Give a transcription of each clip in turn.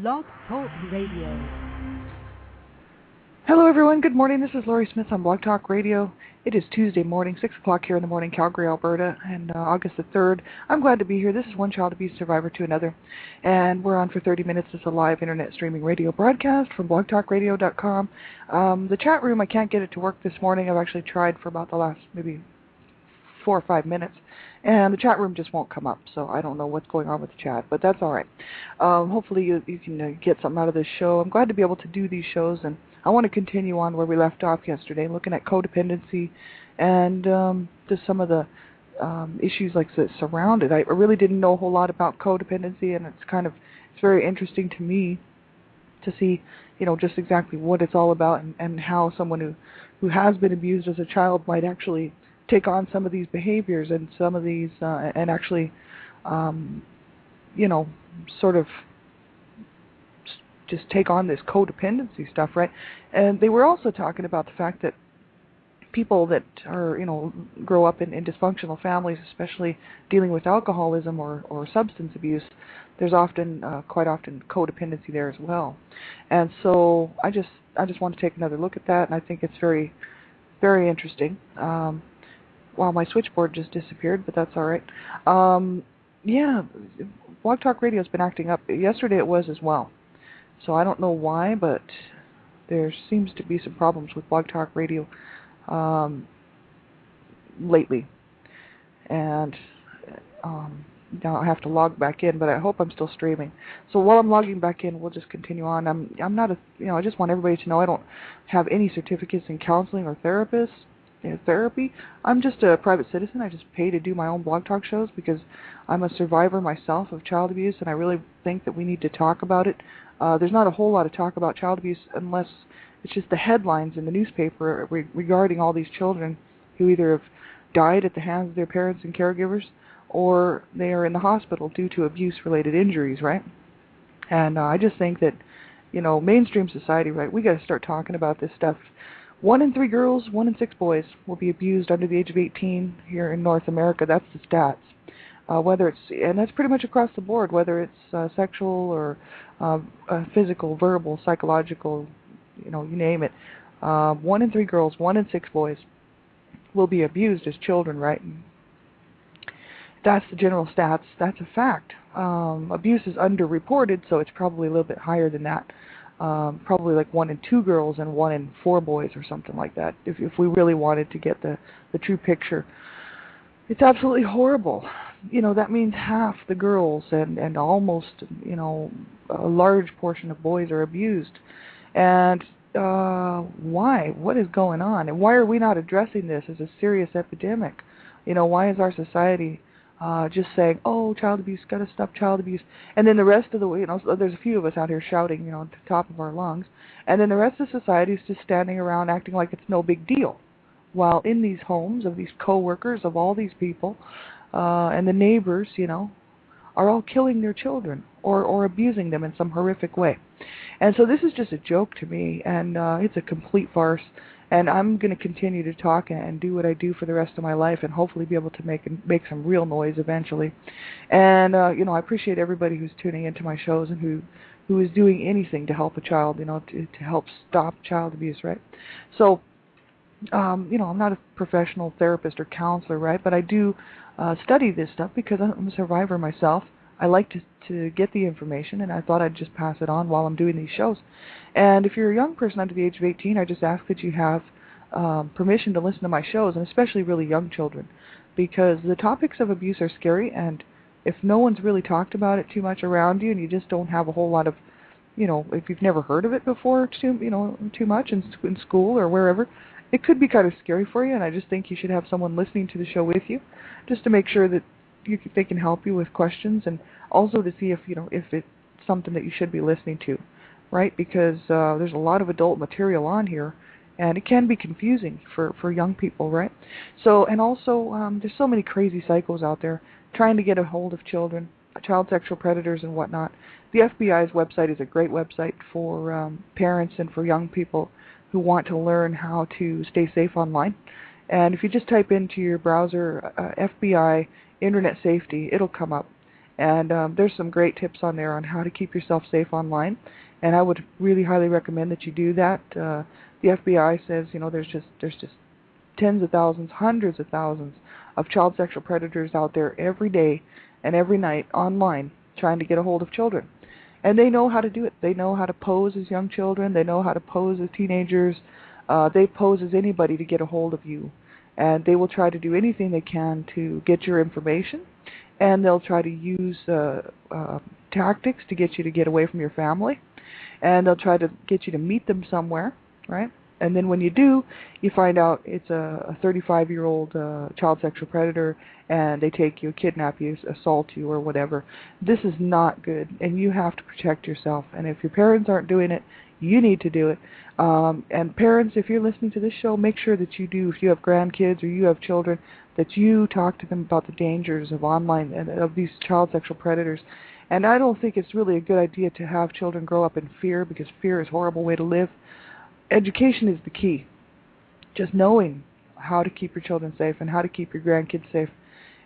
Blog Talk Radio. Hello everyone, good morning. This is Lori Smith on Blog Talk Radio. It is Tuesday morning, 6 o'clock here in the morning, Calgary, Alberta, and August the 3rd. I'm glad to be here. This is One Child Abuse Survivor to Another, and we're on for 30 minutes. It's a live internet streaming radio broadcast from blogtalkradio.com. The chat room, I can't get it to work this morning. I've actually tried for about the last maybe 4 or 5 minutes, and the chat room just won't come up, so I don't know what's going on with the chat, but that's all right. Hopefully you can get something out of this show. I'm glad to be able to do these shows, and I want to continue on where we left off yesterday, looking at codependency and just some of the issues like that surround it. I really didn't know a whole lot about codependency, and it's very interesting to me to see, just exactly what it's all about and how someone who has been abused as a child might actually take on some of these behaviors and some of these and actually sort of just take on this codependency stuff, right? And they were also talking about the fact that people that are, grow up in dysfunctional families, especially dealing with alcoholism or substance abuse, there's quite often codependency there as well. And so I just want to take another look at that, and I think it's very, very interesting. Wow, my switchboard just disappeared, but that's all right. Blog Talk Radio has been acting up. Yesterday it was as well. So I don't know why, but there seems to be some problems with Blog Talk Radio lately. And now I have to log back in, but I hope I'm still streaming. So while I'm logging back in, we'll just continue on. I'm not I just want everybody to know I don't have any certificates in counseling or therapy. I'm just a private citizen. I just pay to do my own blog talk shows because I'm a survivor myself of child abuse, and I really think that we need to talk about it. There's not a whole lot of talk about child abuse unless it's just the headlines in the newspaper regarding all these children who either have died at the hands of their parents and caregivers or they are in the hospital due to abuse-related injuries, right? And I just think that, mainstream society, right, we got to start talking about this stuff. 1 in 3 girls, 1 in 6 boys will be abused under the age of 18 here in North America. That's the stats. And that's pretty much across the board, whether it's sexual or physical, verbal, psychological, you name it. 1 in 3 girls, 1 in 6 boys will be abused as children, right? That's the general stats. That's a fact. Abuse is underreported, so it's probably a little bit higher than that. Probably like 1 in 2 girls and 1 in 4 boys or something like that, if we really wanted to get the true picture. It's absolutely horrible. That means half the girls and almost, a large portion of boys are abused. And why? What is going on? And why are we not addressing this as a serious epidemic? Why is our society just saying, oh, child abuse, got to stop child abuse. And then the rest of the, there's a few of us out here shouting, at the top of our lungs. And then the rest of society is just standing around acting like it's no big deal. While in these homes of these co-workers, of all these people, and the neighbors, are all killing their children or abusing them in some horrific way. And so this is just a joke to me, and it's a complete farce. And I'm going to continue to talk and do what I do for the rest of my life and hopefully be able to make some real noise eventually. And, I appreciate everybody who's tuning into my shows and who is doing anything to help a child, to help stop child abuse, right? So, I'm not a professional therapist or counselor, right? But I do study this stuff because I'm a survivor myself. I like to get the information, and I thought I'd just pass it on while I'm doing these shows. And if you're a young person under the age of 18, I just ask that you have permission to listen to my shows, and especially really young children, because the topics of abuse are scary, and if no one's really talked about it too much around you, and you just don't have a whole lot of, if you've never heard of it before too much in school or wherever, it could be kind of scary for you, and I just think you should have someone listening to the show with you, just to make sure that they can help you with questions, and also to see if it's something that you should be listening to, right? Because there's a lot of adult material on here, and it can be confusing for young people, right? So, and also there's so many crazy psychos out there trying to get a hold of children, child sexual predators and whatnot. The FBI's website is a great website for parents and for young people who want to learn how to stay safe online. And if you just type into your browser FBI Internet Safety, it'll come up. And there's some great tips on there on how to keep yourself safe online, and I would really highly recommend that you do that. The FBI says, there's just tens of thousands, hundreds of thousands of child sexual predators out there every day and every night online trying to get a hold of children. And they know how to do it. They know how to pose as young children. They know how to pose as teenagers. They pose as anybody to get a hold of you. And they will try to do anything they can to get your information. And they'll try to use tactics to get you to get away from your family. And they'll try to get you to meet them somewhere, right? And then when you do, you find out it's a 35-year-old child sexual predator, and they take you, kidnap you, assault you, or whatever. This is not good, and you have to protect yourself. And if your parents aren't doing it, you need to do it. And parents, if you're listening to this show, make sure that you do, if you have grandkids or you have children, that you talk to them about the dangers of online and of these child sexual predators. And I don't think it's really a good idea to have children grow up in fear, because fear is a horrible way to live. Education is the key. Just knowing how to keep your children safe and how to keep your grandkids safe,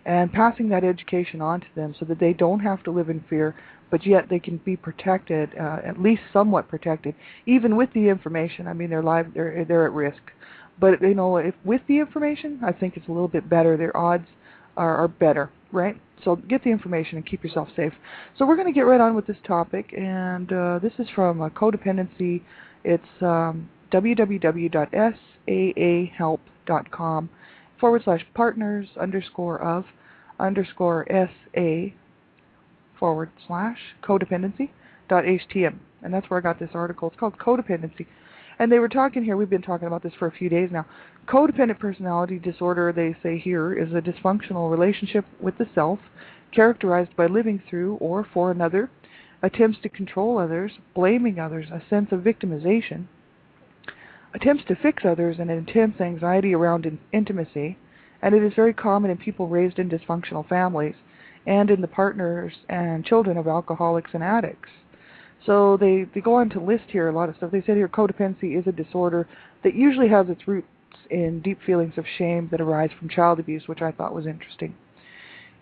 and passing that education on to them so that they don't have to live in fear, but yet they can be protected, at least somewhat protected, even with the information. I mean, they're at risk. But, if with the information, I think it's a little bit better. Their odds are better, right? So get the information and keep yourself safe. So we're going to get right on with this topic, and this is from CO-DEPENDENCY. It's www.SAA-help.com/partners_of_SA/codependency.htm. And that's where I got this article. It's called Codependency. And they were talking here, we've been talking about this for a few days now. Codependent personality disorder, they say here, is a dysfunctional relationship with the self, characterized by living through or for another, attempts to control others, blaming others, a sense of victimization, attempts to fix others, and intense anxiety around intimacy. And it is very common in people raised in dysfunctional families and in the partners and children of alcoholics and addicts. So they go on to list here a lot of stuff. They said here codependency is a disorder that usually has its roots in deep feelings of shame that arise from child abuse, which I thought was interesting.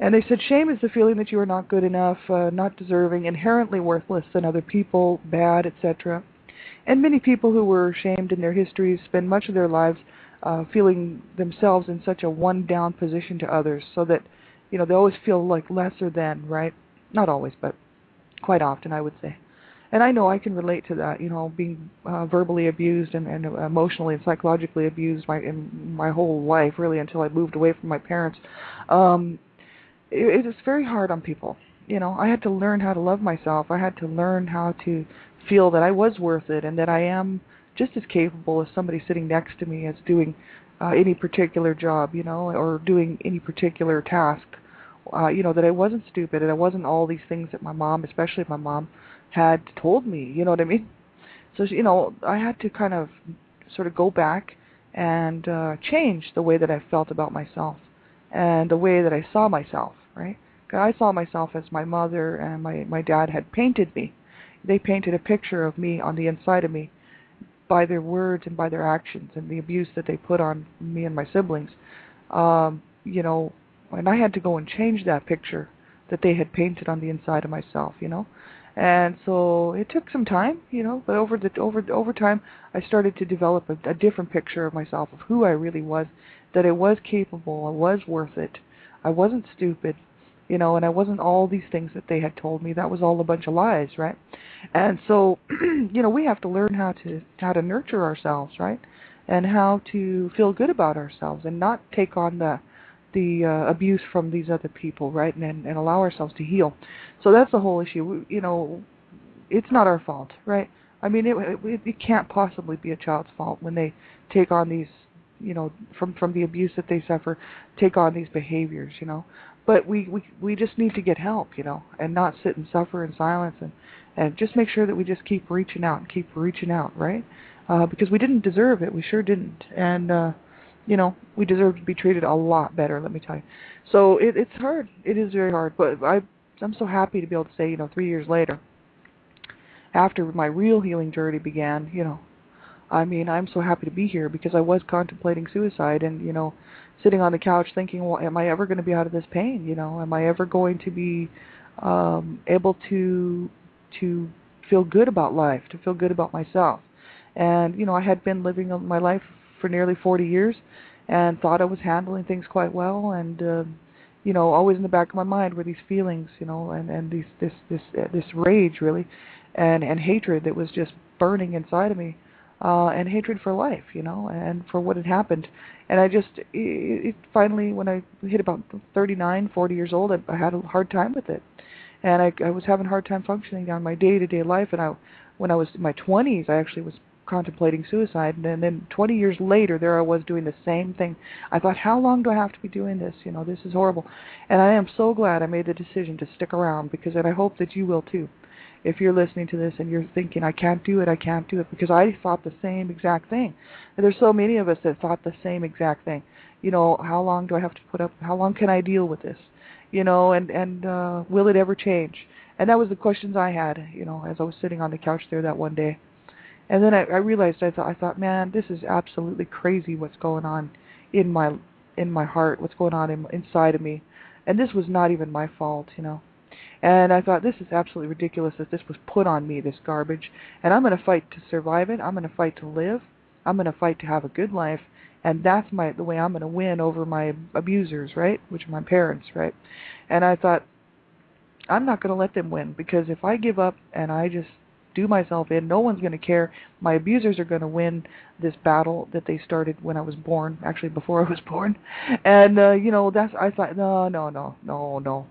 And they said shame is the feeling that you are not good enough, not deserving, inherently worthless than other people, bad, etc. And many people who were shamed in their histories spend much of their lives feeling themselves in such a one-down position to others, so that, they always feel like lesser than, right? Not always, but quite often, I would say. And I know I can relate to that, being verbally abused and emotionally and psychologically abused in my whole life, really, until I moved away from my parents. It is very hard on people. I had to learn how to love myself. I had to learn how to feel that I was worth it, and that I am just as capable as somebody sitting next to me as doing any particular job, or doing any particular task. That I wasn't stupid, and I wasn't all these things that my mom, especially my mom, had told me, you know what I mean? So, I had to kind of sort of go back and change the way that I felt about myself and the way that I saw myself, right? 'Cause I saw myself as my mother and my dad had painted me. They painted a picture of me on the inside of me by their words and by their actions and the abuse that they put on me and my siblings. And I had to go and change that picture that they had painted on the inside of myself, And so it took some time, but over time I started to develop a different picture of myself, of who I really was, that I was capable, I was worth it, I wasn't stupid, and I wasn't all these things that they had told me. That was all a bunch of lies, right? And so, we have to learn how to nurture ourselves, right? And how to feel good about ourselves and not take on the abuse from these other people, right? And allow ourselves to heal. So that's the whole issue. It's not our fault, right? I mean, it can't possibly be a child's fault when they take on these, from the abuse that they suffer, take on these behaviors, But we just need to get help, and not sit and suffer in silence, and just make sure that we just keep reaching out, right? Because we didn't deserve it. We sure didn't. And we deserve to be treated a lot better, let me tell you. So it's hard. It is very hard. But I'm so happy to be able to say, 3 years later, after my real healing journey began, I'm so happy to be here, because I was contemplating suicide and, sitting on the couch thinking, well, am I ever going to be out of this pain? Am I ever going to be able to feel good about life, to feel good about myself. And I had been living my life for nearly 40 years, and thought I was handling things quite well. And always in the back of my mind were these feelings, and this rage really, and hatred that was just burning inside of me, and hatred for life, and for what had happened. And it finally, when I hit about 39, 40 years old, I had a hard time with it. And I was having a hard time functioning on my day-to-day life. And when I was in my 20s, I actually was contemplating suicide. And then 20 years later, there I was doing the same thing. I thought, how long do I have to be doing this? This is horrible. And I am so glad I made the decision to stick around, and I hope that you will too. If you're listening to this and you're thinking, I can't do it, because I thought the same exact thing. And there's so many of us that thought the same exact thing. How long do I have to put up? How long can I deal with this? And will it ever change? And that was the questions I had, as I was sitting on the couch there that one day. And then I realized, I thought, man, this is absolutely crazy what's going on in my heart, what's going on inside of me. And this was not even my fault, And I thought, this is absolutely ridiculous that this was put on me, this garbage. And I'm going to fight to survive it. I'm going to fight to live. I'm going to fight to have a good life. And that's the way I'm going to win over my abusers, right? Which are my parents, right? And I thought, I'm not going to let them win, because if I give up and I just do myself in, no one's going to care. My abusers are going to win this battle that they started when I was born, actually before I was born. And, I thought, no.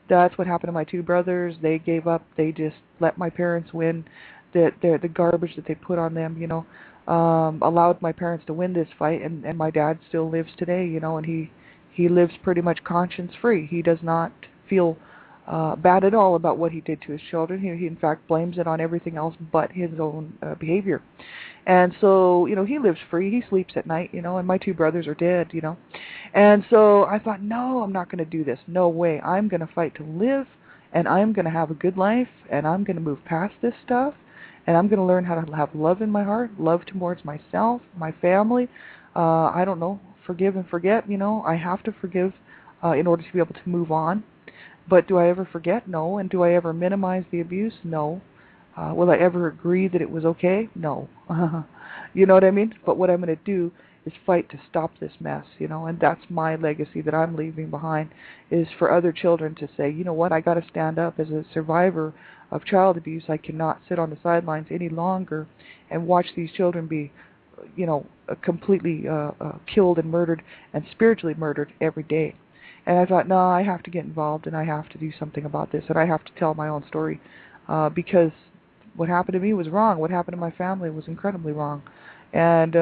That's what happened to my two brothers. They gave up. They just let my parents win. The garbage that they put on them, allowed my parents to win this fight. And my dad still lives today, and he lives pretty much conscience-free. He does not feel bad at all about what he did to his children. He in fact blames it on everything else but his own behavior. And so, he lives free. He sleeps at night, and my two brothers are dead, And so I thought, no, I'm not going to do this. No way. I'm going to fight to live, and I'm going to have a good life, and I'm going to move past this stuff, and I'm going to learn how to have love in my heart, love towards myself, my family. I don't know, forgive and forget, I have to forgive in order to be able to move on. But do I ever forget? No. And do I ever minimize the abuse? No. Will I ever agree that it was okay? No. You know what I mean? But what I'm going to do is fight to stop this mess, and that's my legacy that I'm leaving behind, is for other children to say, you know what, I got to stand up as a survivor of child abuse. I cannot sit on the sidelines any longer and watch these children be, completely killed and murdered and spiritually murdered every day. And I thought, no, I have to get involved, and I have to do something about this, and I have to tell my own story, because what happened to me was wrong. What happened to my family was incredibly wrong. And,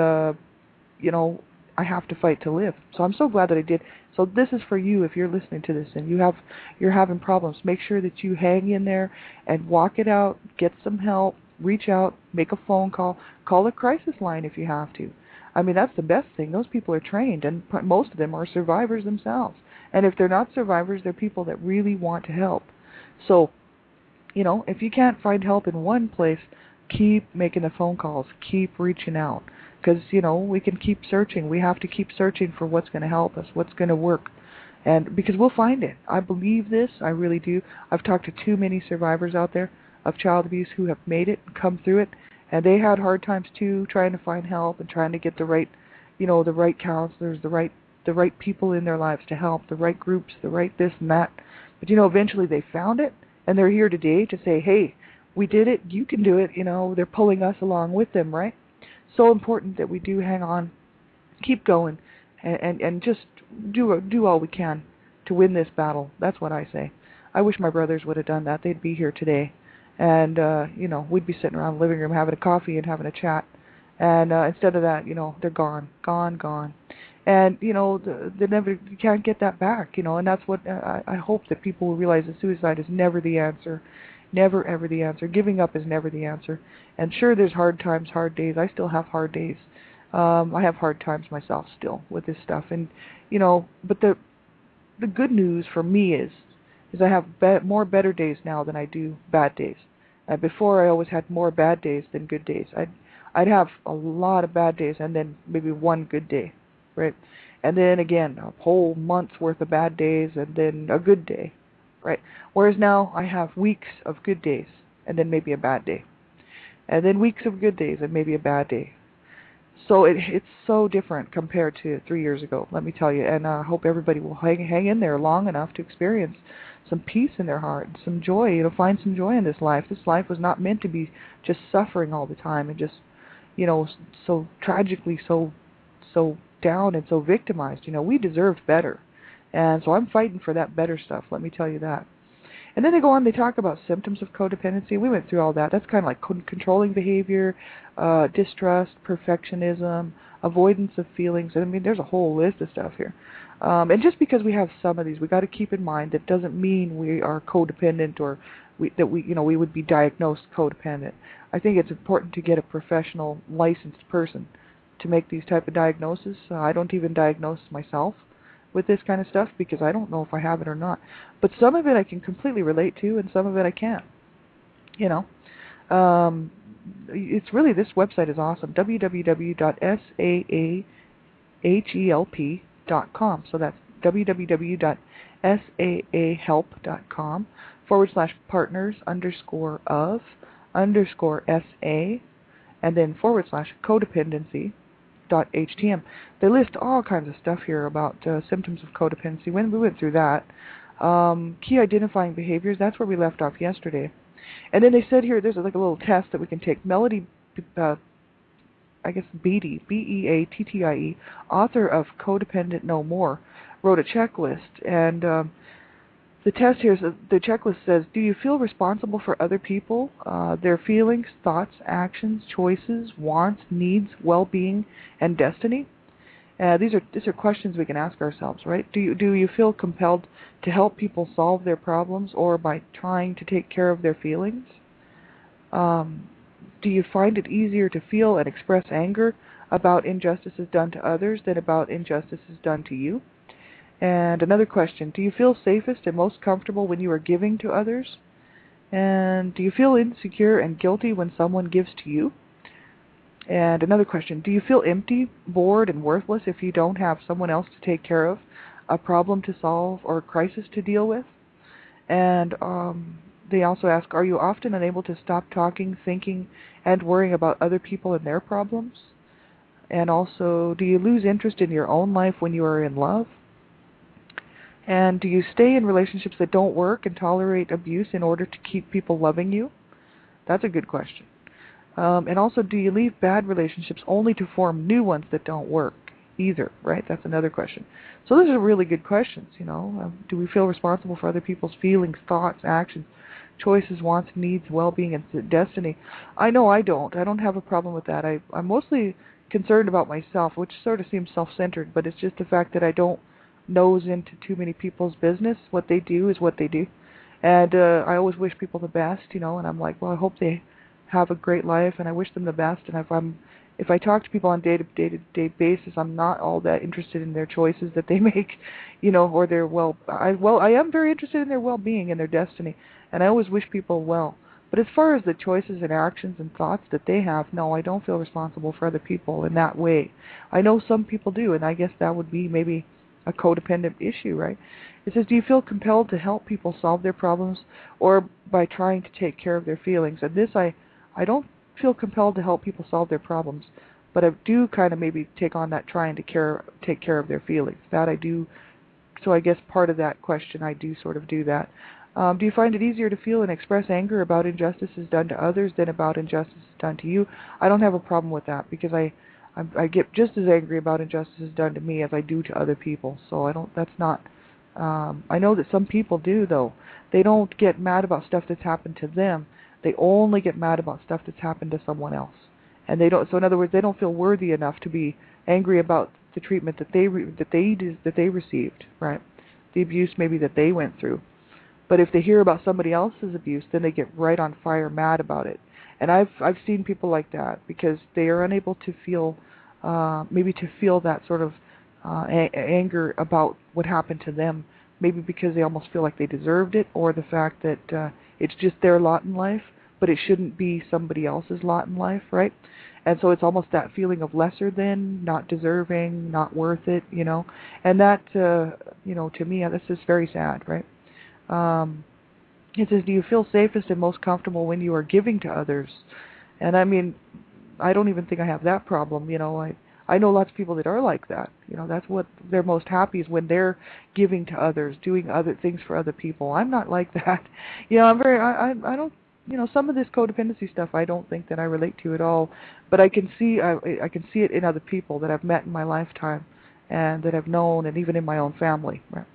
I have to fight to live. So I'm so glad that I did. So this is for you if you're listening to this and you're having problems. Make sure that you hang in there and walk it out, get some help, reach out, make a phone call a crisis line if you have to. I mean, that's the best thing. Those people are trained, and most of them are survivors themselves. And if they're not survivors, they're people that really want to help. So, if you can't find help in one place, keep making the phone calls, keep reaching out. Because, we can keep searching. We have to keep searching for what's going to help us, what's going to work. And because we'll find it. I believe this. I really do. I've talked to too many survivors out there of child abuse who have made it and come through it. And they had hard times too, trying to find help and trying to get the right, the right counselors, the right people in their lives to help, the right groups, the right this and that. But, eventually they found it, and they're here today to say, hey, we did it, you can do it, they're pulling us along with them, right? So important that we do hang on, keep going, and just do all we can to win this battle. That's what I say. I wish my brothers would have done that. They'd be here today. And, we'd be sitting around the living room having a coffee and having a chat. And instead of that, they're gone. And, you can't get that back, and that's what I hope that people will realize, that suicide is never the answer. Never, ever the answer. Giving up is never the answer. And sure, there's hard times, hard days. I still have hard days. I have hard times myself still with this stuff. And, but the good news for me is I have more better days now than I do bad days. Before, I always had more bad days than good days. I'd have a lot of bad days and then maybe one good day, right? And then again, a whole month's worth of bad days and then a good day. right? Whereas now I have weeks of good days and then maybe a bad day, and then weeks of good days and maybe a bad day. So it's so different compared to 3 years ago, let me tell you. And I hope everybody will hang in there long enough to experience some peace in their heart, some joy, find some joy in this life. This life was not meant to be just suffering all the time and just, so tragically, so down and so victimized. We deserved better. And so I'm fighting for that better stuff, let me tell you that. And then they go on, they talk about symptoms of codependency. We went through all that. That's kind of like controlling behavior, distrust, perfectionism, avoidance of feelings. I mean, there's a whole list of stuff here. And just because we have some of these, we got to keep in mind that doesn't mean we are codependent or that we would be diagnosed codependent. I think it's important to get a professional, licensed person to make these type of diagnoses. I don't even diagnose myself with this kind of stuff because I don't know if I have it or not. But some of it I can completely relate to, and some of it I can't. It's really, this website is awesome. www.saahelp.com. So that's www.saahelp.com/partners_of_SA and then /codependency.htm. They list all kinds of stuff here about symptoms of codependency. When we went through that, key identifying behaviors, that's where we left off yesterday. And then they said here, there's like a little test that we can take. Melody, Beattie, Beattie, author of Codependent No More, wrote a checklist. And the test here, the checklist says, do you feel responsible for other people, their feelings, thoughts, actions, choices, wants, needs, well-being, and destiny? These are questions we can ask ourselves, right? Do you feel compelled to help people solve their problems or by trying to take care of their feelings? Do you find it easier to feel and express anger about injustices done to others than about injustices done to you? And another question, do you feel safest and most comfortable when you are giving to others? And do you feel insecure and guilty when someone gives to you? And another question, do you feel empty, bored, and worthless if you don't have someone else to take care of, a problem to solve, or a crisis to deal with? And they also ask, are you often unable to stop talking, thinking, and worrying about other people and their problems? And also, do you lose interest in your own life when you are in love? And do you stay in relationships that don't work and tolerate abuse in order to keep people loving you? That's a good question. And also, do you leave bad relationships only to form new ones that don't work either, right? That's another question. So those are really good questions, Do we feel responsible for other people's feelings, thoughts, actions, choices, wants, needs, well-being, and destiny? I know I don't. I don't have a problem with that. I'm mostly concerned about myself, which sort of seems self-centered, but it's just the fact that I don't nose into too many people's business. What they do is what they do. And I always wish people the best, and I'm like, well, I hope they have a great life, and I wish them the best. And if I talk to people on day-to-day basis, I'm not all that interested in their choices that they make, or their I am very interested in their well-being and their destiny, and I always wish people well. But as far as the choices and actions and thoughts that they have, no, I don't feel responsible for other people in that way. I know some people do, and I guess that would be maybe a codependent issue, right? It says, do you feel compelled to help people solve their problems or by trying to take care of their feelings? And this, I don't feel compelled to help people solve their problems, but I do kind of maybe take on that trying to take care of their feelings. That I do. So I guess part of that question, I do sort of do that. Do you find it easier to feel and express anger about injustices done to others than about injustices done to you? I don't have a problem with that because I get just as angry about injustices done to me as I do to other people. So I don't. That's not. I know that some people do though. They don't get mad about stuff that's happened to them. They only get mad about stuff that's happened to someone else, and they don't. So in other words, they don't feel worthy enough to be angry about the treatment that they received, right? The abuse maybe that they went through. But if they hear about somebody else's abuse, then they get right on fire, mad about it. And I've seen people like that because they are unable to feel maybe to feel that sort of anger about what happened to them. Maybe because they almost feel like they deserved it, or the fact that it's just their lot in life, but it shouldn't be somebody else's lot in life, right? And so it's almost that feeling of lesser than, not deserving, not worth it, And that, to me, this is very sad, right? It says, do you feel safest and most comfortable when you are giving to others? And I mean, I don't even think I have that problem. I know lots of people that are like that. That's what they're most happy is when they're giving to others, doing other things for other people. I'm not like that. I don't. Some of this codependency stuff I don't think that I relate to at all. But I can see I can see it in other people that I've met in my lifetime, and that I've known, and even in my own family. Right?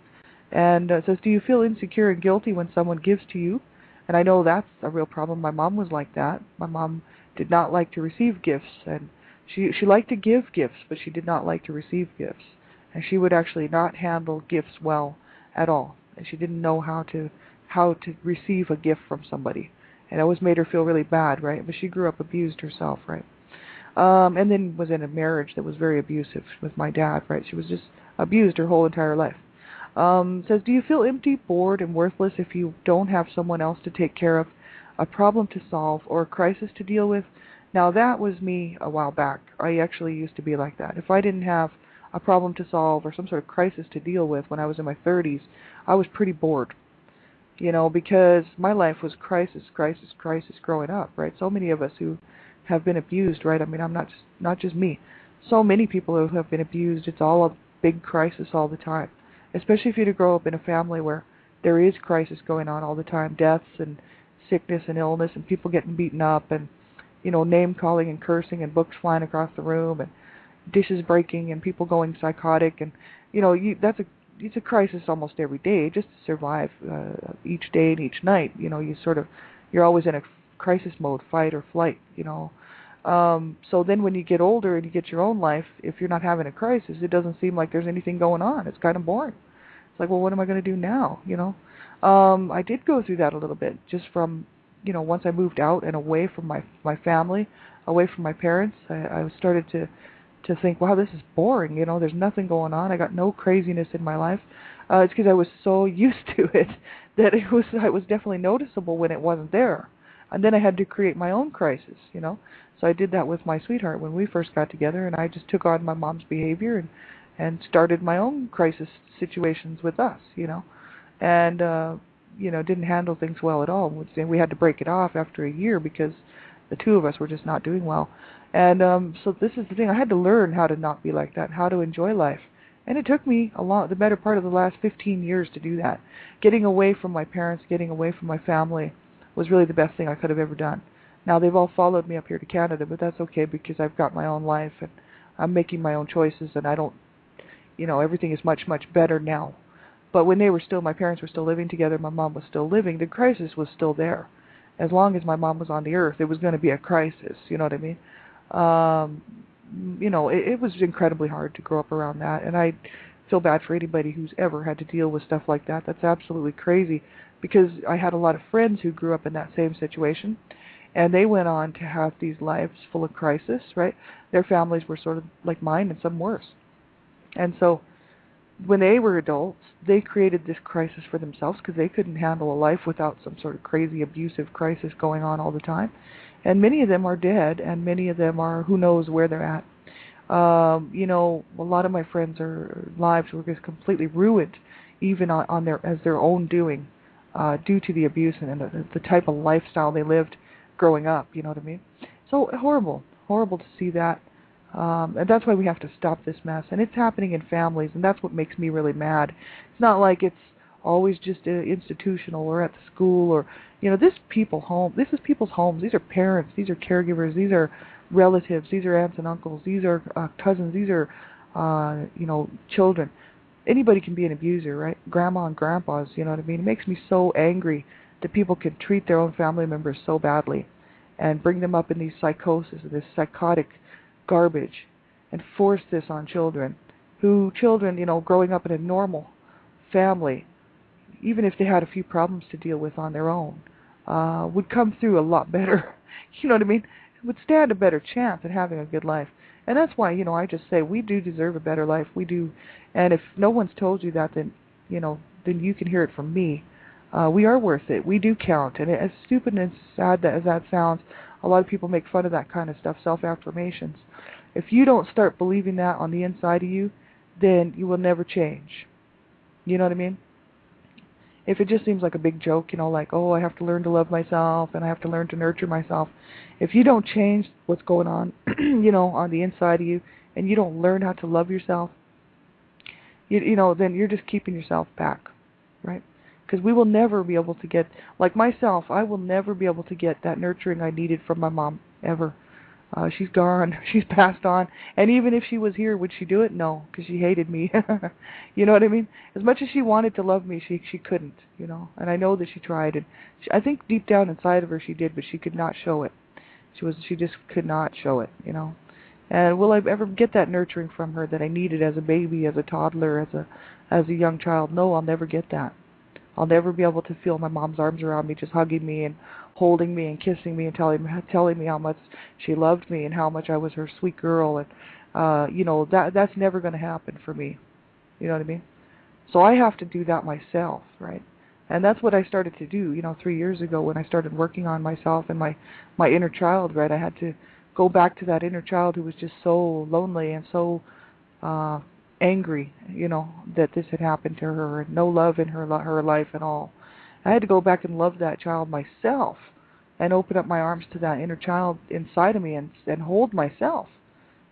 And it says, do you feel insecure and guilty when someone gives to you? And I know that's a real problem. My mom was like that. My mom did not like to receive gifts, and she liked to give gifts, but she did not like to receive gifts. And she would actually not handle gifts well at all. And she didn't know how to receive a gift from somebody. And it always made her feel really bad, right? But she grew up abused herself, right? And then was in a marriage that was very abusive with my dad, right? She was just abused her whole entire life. Says, do you feel empty, bored, and worthless if you don't have someone else to take care of, a problem to solve, or a crisis to deal with? Now, that was me a while back. I actually used to be like that. If I didn't have a problem to solve or some sort of crisis to deal with when I was in my 30s, I was pretty bored, because my life was crisis, crisis, crisis growing up, right? So many of us who have been abused, right? I mean, I'm not just me. So many people who have been abused, it's all a big crisis all the time. Especially if you grow up in a family where there is crisis going on all the time, deaths and sickness and illness and people getting beaten up and, name calling and cursing and books flying across the room and dishes breaking and people going psychotic and, it's a crisis almost every day just to survive each day and each night. You're always in a crisis mode, fight or flight, So then when you get older and you get your own life, if you're not having a crisis, it doesn't seem like there's anything going on. It's kind of boring. It's like, well, what am I going to do now, I did go through that a little bit, just from, once I moved out and away from my family, away from my parents, I started to think, wow, this is boring, there's nothing going on. I got no craziness in my life. It's because I was so used to it that it was definitely noticeable when it wasn't there. And then I had to create my own crisis, So I did that with my sweetheart when we first got together, and I just took on my mom's behavior and started my own crisis situations with us, and didn't handle things well at all. We had to break it off after a year because the two of us were just not doing well. And so this is the thing. I had to learn how to not be like that, how to enjoy life. And it took me the better part of the last 15 years to do that. Getting away from my parents, getting away from my family was really the best thing I could have ever done. Now, they've all followed me up here to Canada, but that's okay because I've got my own life and I'm making my own choices, and I don't, everything is much, much better now. But when my parents were still living together, my mom was still living, the crisis was still there. As long as my mom was on the earth, it was going to be a crisis, you know what I mean? It was incredibly hard to grow up around that, and I feel bad for anybody who's ever had to deal with stuff like that. That's absolutely crazy, because I had a lot of friends who grew up in that same situation, and they went on to have these lives full of crisis, right? Their families were sort of like mine, and some worse. And so when they were adults, they created this crisis for themselves because they couldn't handle a life without some sort of crazy abusive crisis going on all the time. And many of them are dead, and many of them are, who knows where they're at. A lot of my friends' lives were just completely ruined, even on their own doing, due to the abuse and the type of lifestyle they lived growing up. You know what I mean? So horrible to see that. And that's why we have to stop this mess. And it's happening in families, and that's what makes me really mad. It's not like it's always just institutional or at the school or, this is people's homes. These are parents. These are caregivers. These are relatives. These are aunts and uncles. These are cousins. These are, children. Anybody can be an abuser, right? Grandma and grandpas, you know what I mean? It makes me so angry that people can treat their own family members so badly and bring them up in these psychosis, this psychotic garbage, and force this on children, growing up in a normal family, even if they had a few problems to deal with on their own, would come through a lot better. You know what I mean? Would stand a better chance at having a good life. And that's why, I just say we do deserve a better life. We do. And if no one's told you that, then you can hear it from me. We are worth it. We do count. And as stupid and sad as that sounds, a lot of people make fun of that kind of stuff, self-affirmations. If you don't start believing that on the inside of you, then you will never change. You know what I mean? If it just seems like a big joke, like, oh, I have to learn to love myself and I have to learn to nurture myself, if you don't change what's going on, on the inside of you, and you don't learn how to love yourself, then you're just keeping yourself back, right? Because we will never be able to get, like myself, I will never be able to get that nurturing I needed from my mom, ever. She's gone. She's passed on. And even if she was here, would she do it? No, because she hated me. You know what I mean? As much as she wanted to love me, she couldn't, And I know that she tried. And I think deep down inside of her she did, but she could not show it. She just could not show it, And will I ever get that nurturing from her that I needed as a baby, as a toddler, as a young child? No, I'll never get that. I'll never be able to feel my mom's arms around me, just hugging me and holding me and kissing me and telling me how much she loved me and how much I was her sweet girl. And that's never going to happen for me. You know what I mean? So I have to do that myself, right? And that's what I started to do, 3 years ago when I started working on myself and my inner child, right? I had to go back to that inner child who was just so lonely and so angry, that this had happened to her, and no love in her life at all. I had to go back and love that child myself and open up my arms to that inner child inside of me and hold myself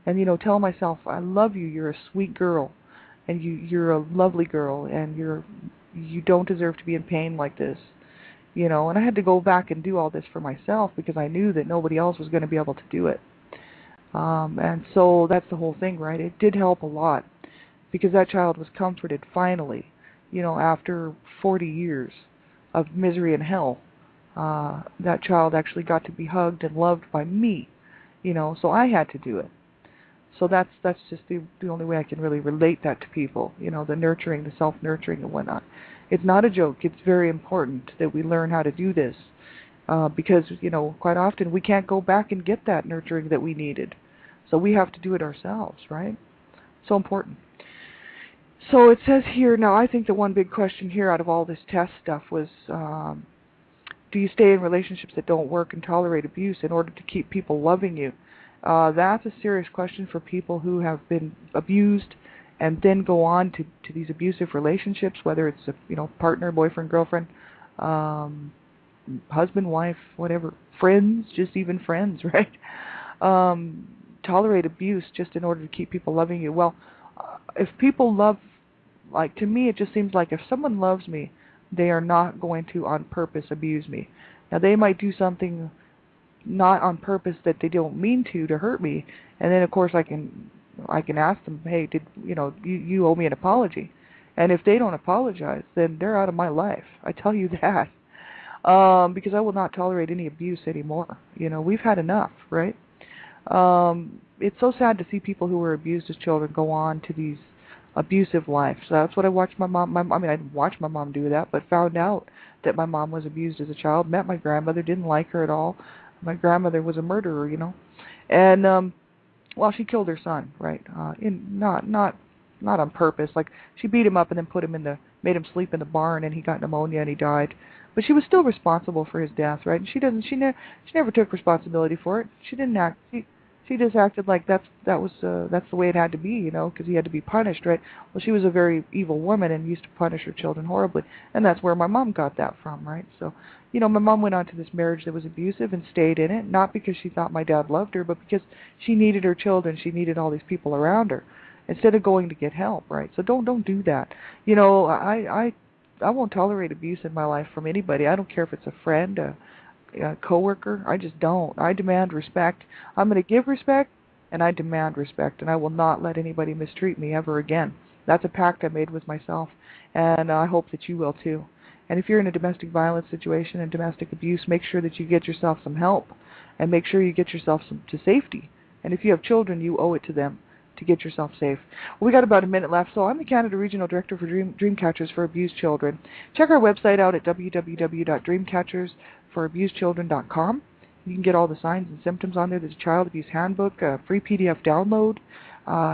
and, tell myself, I love you, you're a sweet girl, and you're a lovely girl, and you don't deserve to be in pain like this, and I had to go back and do all this for myself because I knew that nobody else was going to be able to do it. And so that's the whole thing, right? It did help a lot because that child was comforted finally, after 40 years of misery and hell. That child actually got to be hugged and loved by me, so I had to do it. So that's just the only way I can really relate that to people, the nurturing, the self-nurturing and whatnot. It's not a joke. It's very important that we learn how to do this because, quite often we can't go back and get that nurturing that we needed. So we have to do it ourselves, right? So important. So it says here, now I think the one big question here out of all this test stuff was, do you stay in relationships that don't work and tolerate abuse in order to keep people loving you? That's a serious question for people who have been abused and then go on to these abusive relationships, whether it's a partner, boyfriend, girlfriend, husband, wife, whatever, friends, just even friends, right? Tolerate abuse just in order to keep people loving you. Well, if people love, like to me, it just seems like if someone loves me, they are not going to on purpose abuse me. Now they might do something not on purpose that they don't mean to hurt me, and then of course I can ask them, hey, you owe me an apology, and if they don't apologize, then they're out of my life. I tell you that, because I will not tolerate any abuse anymore. We've had enough, right? It's so sad to see people who were abused as children go on to these abusive lives. So that's what I watched my mom. I didn't watch my mom do that, but found out that my mom was abused as a child. Met my grandmother, didn't like her at all. My grandmother was a murderer, and she killed her son, right? Not on purpose. Like she beat him up and then made him sleep in the barn, and he got pneumonia and he died. But she was still responsible for his death, right? And she never took responsibility for it. She didn't act. She just acted like that's the way it had to be, because he had to be punished, right? Well, she was a very evil woman and used to punish her children horribly, and that's where my mom got that from, right? So, my mom went on to this marriage that was abusive and stayed in it, not because she thought my dad loved her, but because she needed her children, she needed all these people around her, instead of going to get help, right? So don't do that. I won't tolerate abuse in my life from anybody. I don't care if it's a friend, a coworker. I just don't. I demand respect. I'm going to give respect, and I demand respect, and I will not let anybody mistreat me ever again. That's a pact I made with myself, and I hope that you will too. And if you're in a domestic violence situation and domestic abuse, make sure that you get yourself some help, and make sure you get yourself to safety. And if you have children, you owe it to them to get yourself safe. Well, we got about a minute left, so I'm the Canada Regional Director for Dreamcatchers for Abused Children. Check our website out at www.dreamcatchersforabusedchildren.com. You can get all the signs and symptoms on there. There's a child abuse handbook, a free PDF download.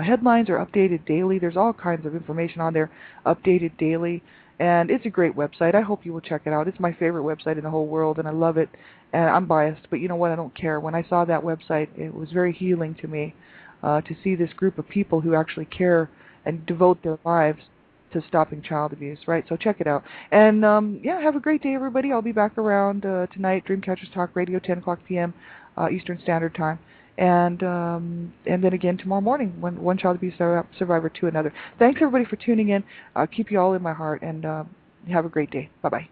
Headlines are updated daily. There's all kinds of information on there, updated daily. And it's a great website. I hope you will check it out. It's my favorite website in the whole world, and I love it. And I'm biased, but you know what? I don't care. When I saw that website, it was very healing to me to see this group of people who actually care and devote their lives to stopping child abuse, right? So check it out. And yeah, have a great day, everybody. I'll be back around tonight, Dreamcatchers Talk Radio, 10 o'clock p.m. Eastern Standard Time. And then again tomorrow morning, one child abuse survivor to another. Thanks, everybody, for tuning in. Keep you all in my heart, and have a great day. Bye-bye.